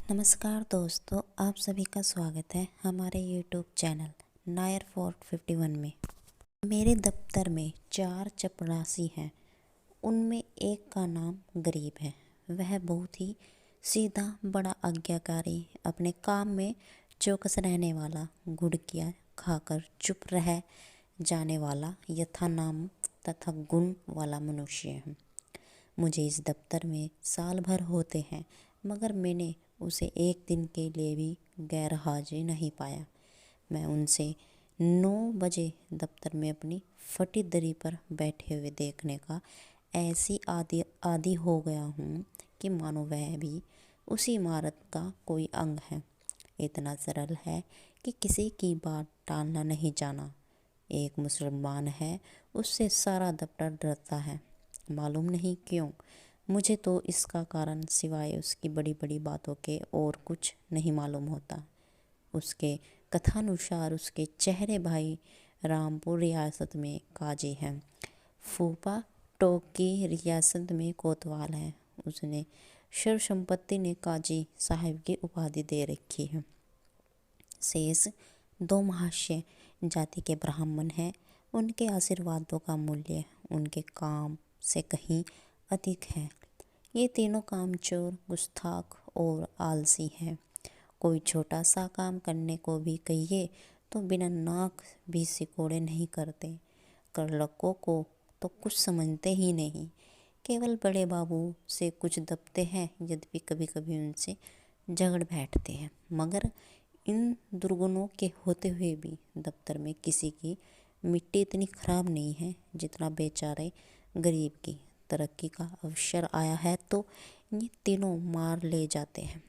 नमस्कार दोस्तों, आप सभी का स्वागत है हमारे यूट्यूब चैनल नायर फोर्ट 51 में। मेरे दफ्तर में 4 चपरासी हैं। उनमें एक का नाम गरीब है। वह बहुत ही सीधा, बड़ा आज्ञाकारी, अपने काम में चौकस रहने वाला, गुड़कियाँ खाकर चुप रह जाने वाला, यथा नाम तथा गुण वाला मनुष्य है। मुझे इस दफ्तर में साल भर होते हैं, मगर मैंने उसे एक दिन के लिए भी गैर हाजिर नहीं पाया। मैं उनसे 9 बजे दफ्तर में अपनी फटी दरी पर बैठे हुए देखने का ऐसी आदी हो गया हूँ कि मानो वह भी उसी इमारत का कोई अंग है। इतना सरल है कि किसी की बात टालना नहीं जाना। एक मुसलमान है, उससे सारा दफ्तर डरता है। मालूम नहीं क्यों। मुझे तो इसका कारण सिवाय उसकी बड़ी बड़ी बातों के और कुछ नहीं मालूम होता। उसके कथानुसार उसके चेहरे भाई रामपुर रियासत में काजी हैं, फूफा टोकी रियासत में कोतवाल है। उसने सर्व संपत्ति ने काजी साहब की उपाधि दे रखी है। शेष 2 महाशय जाति के ब्राह्मण हैं। उनके आशीर्वादों का मूल्य उनके काम से कहीं अधिक है। ये तीनों कामचोर, गुस्ताख और आलसी हैं। कोई छोटा सा काम करने को भी कहिए तो बिना नाक भी सिकोड़े नहीं करते। करलकों को तो कुछ समझते ही नहीं। केवल बड़े बाबू से कुछ दबते हैं, यद्यपि कभी कभी उनसे झगड़ बैठते हैं। मगर इन दुर्गुणों के होते हुए भी दफ्तर में किसी की मिट्टी इतनी खराब नहीं है जितना बेचारे गरीब की। तरक्की का अवसर आया है तो ये तीनों मार ले जाते हैं।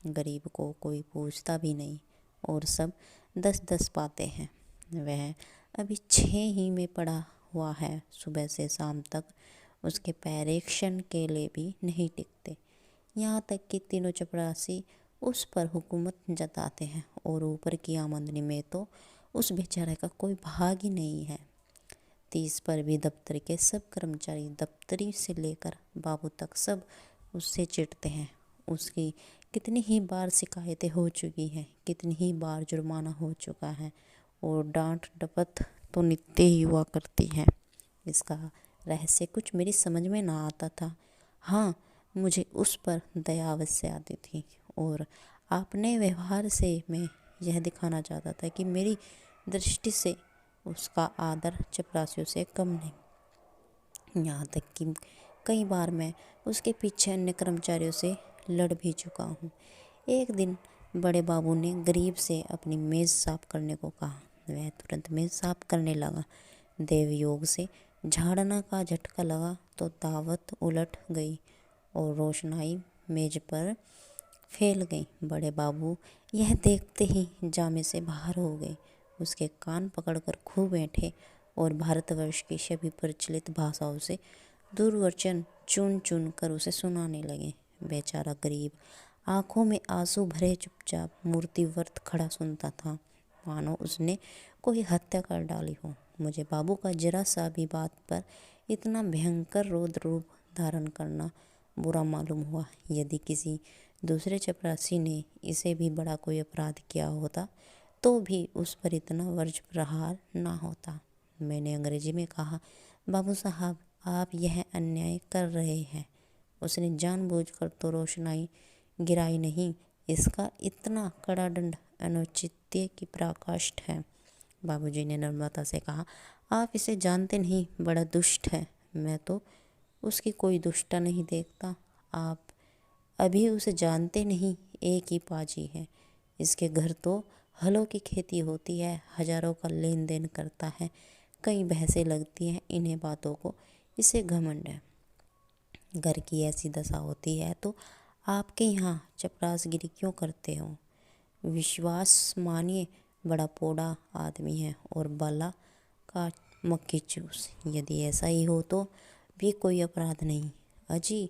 गरीब को कोई पूछता भी नहीं और सब 10-10 पाते हैं। वह अभी 6 ही में पड़ा हुआ है। सुबह से शाम तक उसके पैर एक क्षण के लिए भी नहीं टिकते। यहाँ तक कि तीनों चपरासी उस पर हुकूमत जताते हैं और ऊपर की आमदनी में तो उस बेचारे का कोई भाग ही नहीं है। 30 पर भी दफ्तर के सब कर्मचारी, दफ्तरी से लेकर बाबू तक, सब उससे चिढ़ते हैं। उसकी कितनी ही बार शिकायतें हो चुकी हैं, कितनी ही बार जुर्माना हो चुका है और डांट डपट तो नित्य ही हुआ करती है। इसका रहस्य कुछ मेरी समझ में ना आता था। हाँ, मुझे उस पर दया अवश्य आती थी और अपने व्यवहार से मैं यह दिखाना चाहता था कि मेरी दृष्टि से उसका आदर चपरासियों से कम नहीं। यहाँ तक कि कई बार मैं उसके पीछे अन्य कर्मचारियों से लड़ भी चुका हूँ। एक दिन बड़े बाबू ने गरीब से अपनी मेज़ साफ करने को कहा। वह तुरंत मेज़ साफ करने लगा। देवयोग से झाड़ना का झटका लगा तो दावत उलट गई और रोशनाई मेज पर फैल गई। बड़े बाबू यह देखते ही जामे से बाहर हो गए। उसके कान पकड़कर खूब बैठे और भारतवर्ष की सभी प्रचलित भाषाओं से दुर्वचन चुन चुन कर उसे सुनाने लगे। बेचारा गरीब आंखों में आंसू भरे चुपचाप मूर्तिवत खड़ा सुनता था, मानो उसने कोई हत्या कर डाली हो। मुझे बाबू का जरा सा भी बात पर इतना भयंकर रौद्र रूप धारण करना बुरा मालूम हुआ। यदि किसी दूसरे चपरासी ने इसे भी बड़ा कोई अपराध किया होता तो भी उस पर इतना वर्ज प्रहार ना होता। मैंने अंग्रेजी में कहा, बाबू साहब, आप यह अन्याय कर रहे हैं। उसने जानबूझकर तो रोशनाई गिराई नहीं। इसका इतना कड़ा दंड अनुचित्य की पराकाष्ठ है। बाबूजी ने नम्रता से कहा, आप इसे जानते नहीं, बड़ा दुष्ट है। मैं तो उसकी कोई दुष्टता नहीं देखता। आप अभी उसे जानते नहीं, एक ही पाजी है। इसके घर तो हलों की खेती होती है, हजारों का लेन देन करता है, कई भैंसें लगती हैं। इन्हें बातों को इसे घमंड है। घर की ऐसी दशा होती है तो आपके यहाँ चपरासगिरी क्यों करते हो? विश्वास मानिए, बड़ा पोड़ा आदमी है और बाला का मक्खी चूस। यदि ऐसा ही हो तो भी कोई अपराध नहीं। अजी,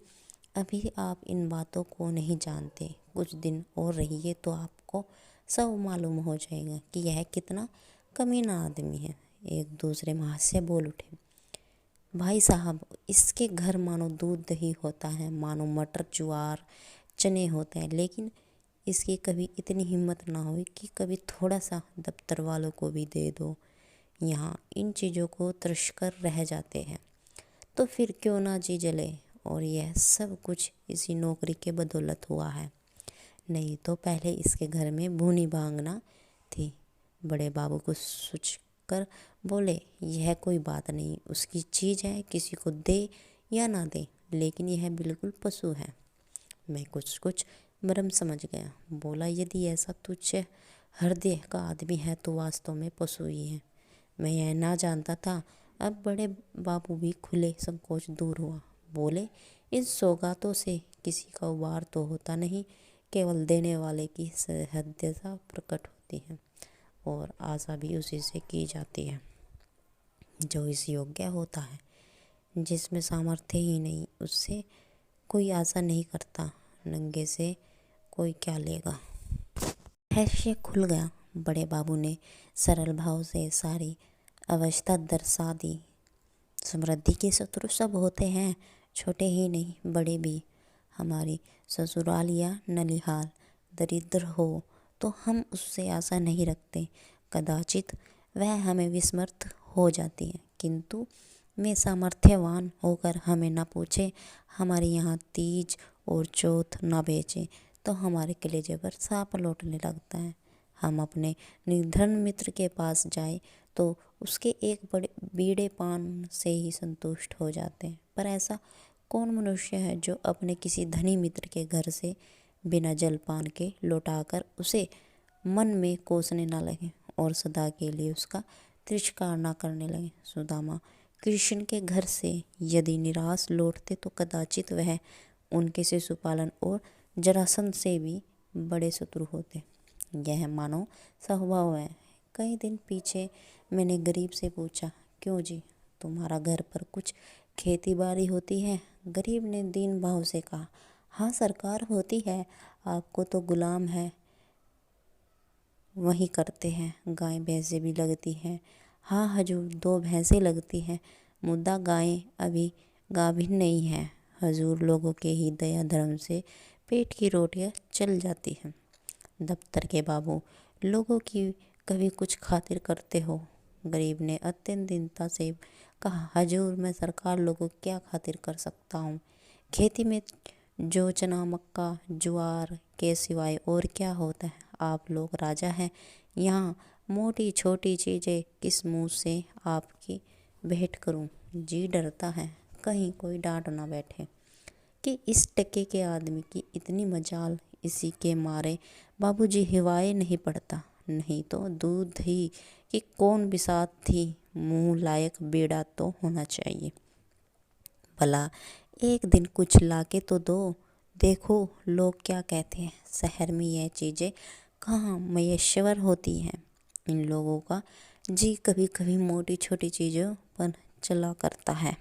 अभी आप इन बातों को नहीं जानते। कुछ दिन और रहिए तो आपको सब मालूम हो जाएगा कि यह कितना कमीना आदमी है। एक दूसरे महाशय बोल उठे, भाई साहब, इसके घर मानो दूध दही होता है, मानो मटर ज्वार चने होते हैं, लेकिन इसकी कभी इतनी हिम्मत ना हुई कि कभी थोड़ा सा दफ्तर वालों को भी दे दो। यहाँ इन चीज़ों को तर्श कर रह जाते हैं, तो फिर क्यों ना जी जले। और यह सब कुछ इसी नौकरी के बदौलत हुआ है, नहीं तो पहले इसके घर में भूनी भांगना थी। बड़े बाबू को सोच कर बोले, यह कोई बात नहीं, उसकी चीज़ है, किसी को दे या ना दे, लेकिन यह बिल्कुल पशु है। मैं कुछ कुछ भ्रम समझ गया। बोला, यदि ऐसा तुच्छ हृदय का आदमी है तो वास्तव में पशु ही है। मैं यह ना जानता था। अब बड़े बाबू भी खुले, संकोच दूर हुआ। बोले, इन सौगातों से किसी का उबार तो होता नहीं, केवल देने वाले की सहृदयता प्रकट होती है और आशा भी उसी से की जाती है जो इस योग्य होता है। जिसमें सामर्थ्य ही नहीं, उससे कोई आशा नहीं करता। नंगे से कोई क्या लेगा। रहस्य खुल गया। बड़े बाबू ने सरल भाव से सारी अवस्था दर्शा दी। समृद्धि के शत्रु सब होते हैं, छोटे ही नहीं बड़े भी। हमारी ससुराल या नलिहाल दरिद्र हो तो हम उससे आशा नहीं रखते, कदाचित वह हमें विस्मृत हो जाती है, किंतु मैं सामर्थ्यवान होकर हमें न पूछे, हमारे यहाँ तीज और चौथ न बेचे तो हमारे कलेजे पर सांप लौटने लगता है। हम अपने निर्धन मित्र के पास जाए तो उसके एक बड़े बीड़े पान से ही संतुष्ट हो जाते हैं। पर ऐसा कौन मनुष्य है जो अपने किसी धनी मित्र के घर से बिना जलपान के लौटाकर उसे मन में कोसने न लगे और सदा के लिए उसका तिरस्कार न करने लगे। सुदामा कृष्ण के घर से यदि निराश लौटते तो कदाचित वह उनके शिशुपालन और जरासंध से भी बड़े शत्रु होते। यह मानो स्वभाव है। कई दिन पीछे मैंने गरीब से पूछा, क्यों जी, तुम्हारा घर पर कुछ खेती बाड़ी होती है? गरीब ने दीन भाव से कहा, हाँ सरकार होती है, आपको तो गुलाम है वही करते हैं। गाय भैंसें भी लगती हैं? हाँ हजूर, 2 भैंसें लगती हैं, मुद्दा गायें अभी गाभिन नहीं हैं। हजूर, लोगों के ही दया धर्म से पेट की रोटियां चल जाती हैं। दफ्तर के बाबू, लोगों की कभी कुछ खातिर करते हो? गरीब ने अत्यंत दीनता से कहा, हजूर, मैं सरकार लोगों क्या खातिर कर सकता हूँ? खेती में जो चना मक्का ज्वार के सिवाय और क्या होता है? आप लोग राजा हैं, यहाँ मोटी छोटी चीज़ें किस मुँह से आपकी भेंट करूँ? जी डरता है कहीं कोई डांट ना बैठे कि इस टके के आदमी की इतनी मजाल। इसी के मारे बाबूजी हिवाए नहीं पड़ता, नहीं तो दूध ही कि कौन बिसात थी, मुँह लायक बेड़ा तो होना चाहिए। भला एक दिन कुछ लाके तो दो, देखो लोग क्या कहते हैं। शहर में यह चीज़ें कहाँ मयस्वर होती हैं। इन लोगों का जी कभी कभी मोटी छोटी चीज़ों पर चला करता है।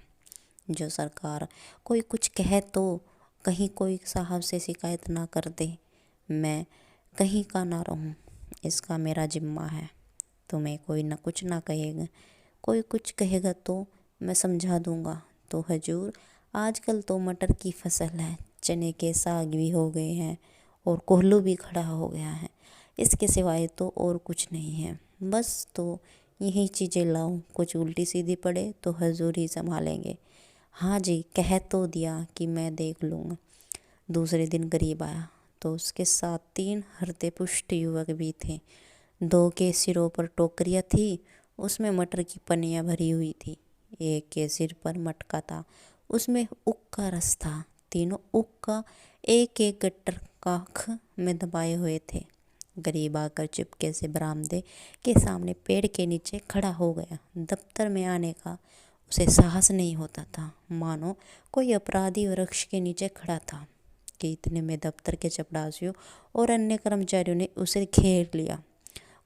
जो सरकार कोई कुछ कहे तो कहीं कोई साहब से शिकायत ना कर दे, मैं कहीं का ना रहूं, इसका मेरा जिम्मा है। तुम्हें कोई ना कुछ ना कहेगा, कोई कुछ कहेगा तो मैं समझा दूंगा। तो हजूर, आजकल तो मटर की फसल है, चने के साग भी हो गए हैं और कोल्हू भी खड़ा हो गया है। इसके सिवाय तो और कुछ नहीं है। बस तो यही चीज़ें लाऊं, कुछ उल्टी सीधी पड़े तो हजूर ही संभालेंगे। हाँ जी, कह तो दिया कि मैं देख लूँगा। दूसरे दिन गरीब आया तो उसके साथ 3 हृदय पुष्ट युवक भी थे। 2 के सिरों पर टोकरियाँ थी, उसमें मटर की पनियाँ भरी हुई थी। एक के सिर पर मटका था, उसमें उक का रस था। तीनों उक का एक एक गट्टर काख में दबाए हुए थे। गरीब आकर चुपके से बरामदे के सामने पेड़ के नीचे खड़ा हो गया। दफ्तर में आने का उसे साहस नहीं होता था, मानो कोई अपराधी वृक्ष के नीचे खड़ा था कि इतने में दफ्तर के चपरासियों और अन्य कर्मचारियों ने उसे घेर लिया।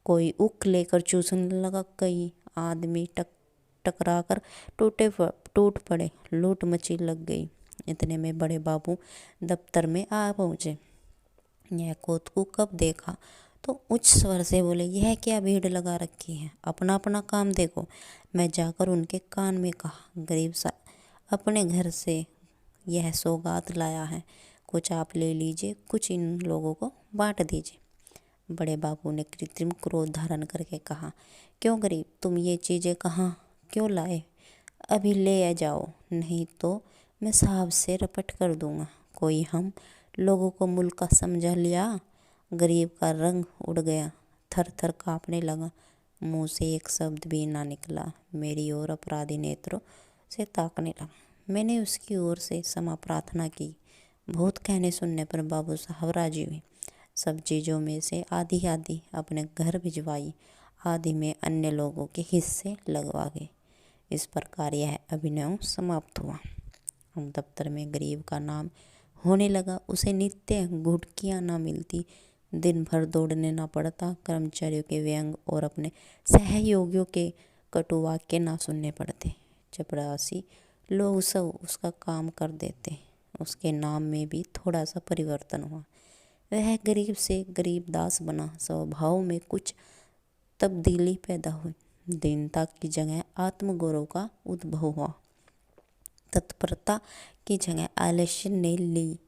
कोई उक लेकर चूसने लगा, कई आदमी टकरा कर टूट पड़े, लूट मची लग गई। इतने में बड़े बाबू दफ्तर में आ पहुँचे। यह कौतुक कब देखा तो उच्च स्वर से बोले, यह क्या भीड़ लगा रखी है, अपना अपना काम देखो। मैं जाकर उनके कान में कहा, गरीब सा अपने घर से यह सौगात लाया है, कुछ आप ले लीजिए, कुछ इन लोगों को बांट दीजिए। बड़े बाबू ने कृत्रिम क्रोध धारण करके कहा, क्यों गरीब, तुम ये चीज़ें कहाँ क्यों लाए? अभी ले आ जाओ, नहीं तो मैं साहब से रपट कर दूंगा। कोई हम लोगों को मुल्क का समझा लिया। गरीब का रंग उड़ गया, थर थर कांपने लगा, मुंह से एक शब्द भी ना निकला। मेरी ओर अपराधी नेत्रों से ताकने लगा। मैंने उसकी ओर से क्षमा प्रार्थना की। बहुत कहने सुनने पर बाबू साहब राजी हुए। सब चीज़ों में से आधी आधी अपने घर भिजवाई, आधी में अन्य लोगों के हिस्से लगवा गए। इस प्रकार यह अभिनव समाप्त हुआ। हम दफ्तर में गरीब का नाम होने लगा। उसे नित्य घुटकियाँ ना मिलती, दिन भर दौड़ने ना पड़ता, कर्मचारियों के व्यंग और अपने सहयोगियों के कटु वाक्य ना सुनने पड़ते। चपरासी लोग सब उसका काम कर देते। उसके नाम में भी थोड़ा सा परिवर्तन हुआ। वह गरीब से गरीबदास बना। स्वभाव में कुछ तब्दीली पैदा हुई। दीनता की जगह आत्मगौरव का उद्भव हुआ। तत्परता की जगह आलस्य ने ली।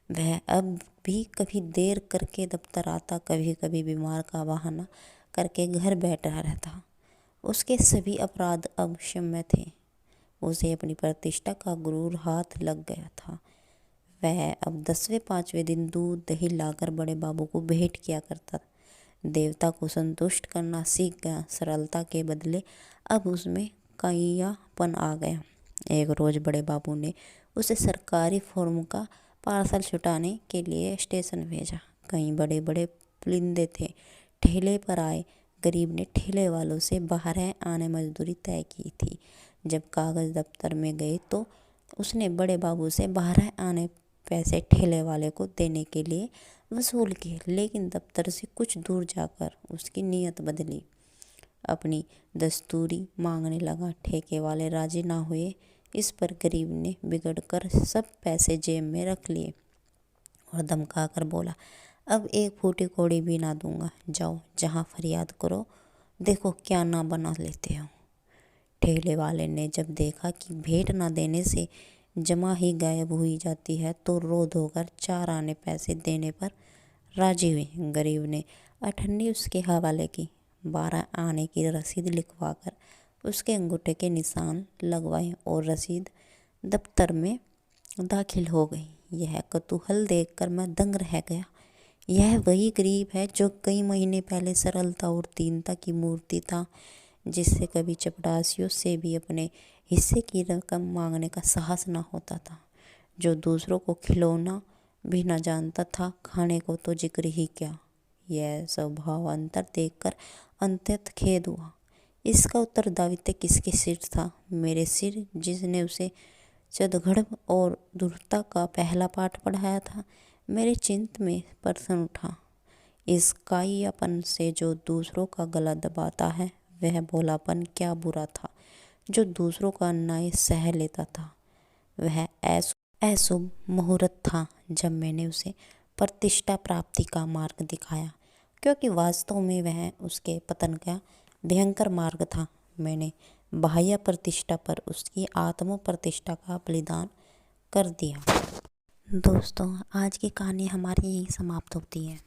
वह अब भी कभी देर करके दफ्तर आता, कभी कभी बीमार का बहाना करके घर बैठा रहता। उसके सभी अपराध अब क्षम्य थे। उसे अपनी प्रतिष्ठा का गुरूर हाथ लग गया था। वह अब 10वें 5वें दिन दूध दही लाकर बड़े बाबू को भेंट किया करता। देवता को संतुष्ट करना सीख गया। सरलता के बदले अब उसमें कईयापन आ गया। एक रोज़ बड़े बाबू ने उसे सरकारी फॉर्म का पार्सल छुटाने के लिए स्टेशन भेजा। कई बड़े बड़े पुलिंदे थे, ठेले पर आए। गरीब ने ठेले वालों से 12 आने मजदूरी तय की थी। जब कागज़ दफ्तर में गए तो उसने बड़े बाबू से 12 आने पैसे ठेले वाले को देने के लिए वसूल किए। लेकिन दफ्तर से कुछ दूर जाकर उसकी नीयत बदली, अपनी दस्तूरी मांगने लगा। ठेके वाले राजी ना हुए। इस पर गरीब ने बिगड़कर सब पैसे जेब में रख लिए और धमका कर बोला, अब एक फूटी कौड़ी भी ना दूंगा। जाओ, जहाँ फरियाद करो, देखो क्या ना बना लेते हो। ठेले वाले ने जब देखा कि भेंट ना देने से जमा ही गायब हुई जाती है तो रोध होकर 4 आने पैसे देने पर राजी हुए। गरीब ने अठन्नी उसके हवाले की। 12 आने की रसीद लिखवा कर उसके अंगूठे के निशान लगवाए और रसीद दफ्तर में दाखिल हो गई। यह कतूहल देखकर मैं दंग रह गया। यह वही गरीब है जो कई महीने पहले सरलता और दीनता की मूर्ति था, जिससे कभी चपरासियों से भी अपने हिस्से की रकम मांगने का साहस ना होता था, जो दूसरों को खिलौना भी न जानता था, खाने को तो जिक्र ही क्या। यह स्वभाव अंतर देखकर अत्यंत खेद हुआ। इसका उत्तरदायित्व किसके सिर था? मेरे सिर, जिसने उसे चदघड़ और दुष्टता का पहला पाठ पढ़ाया था। मेरे चित्त में प्रश्न उठा, इस कायियापन से जो दूसरों का गला दबाता है, वह भोलापन क्या बुरा था जो दूसरों का अन्याय सह लेता था। वह अशुभ मुहूर्त था जब मैंने उसे प्रतिष्ठा प्राप्ति का मार्ग दिखाया, क्योंकि वास्तव में वह उसके पतन का भयंकर मार्ग था। मैंने बाह्य प्रतिष्ठा पर उसकी आत्म प्रतिष्ठा का बलिदान कर दिया। दोस्तों, आज की कहानी हमारी यहीं समाप्त होती है।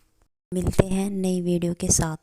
मिलते हैं नई वीडियो के साथ।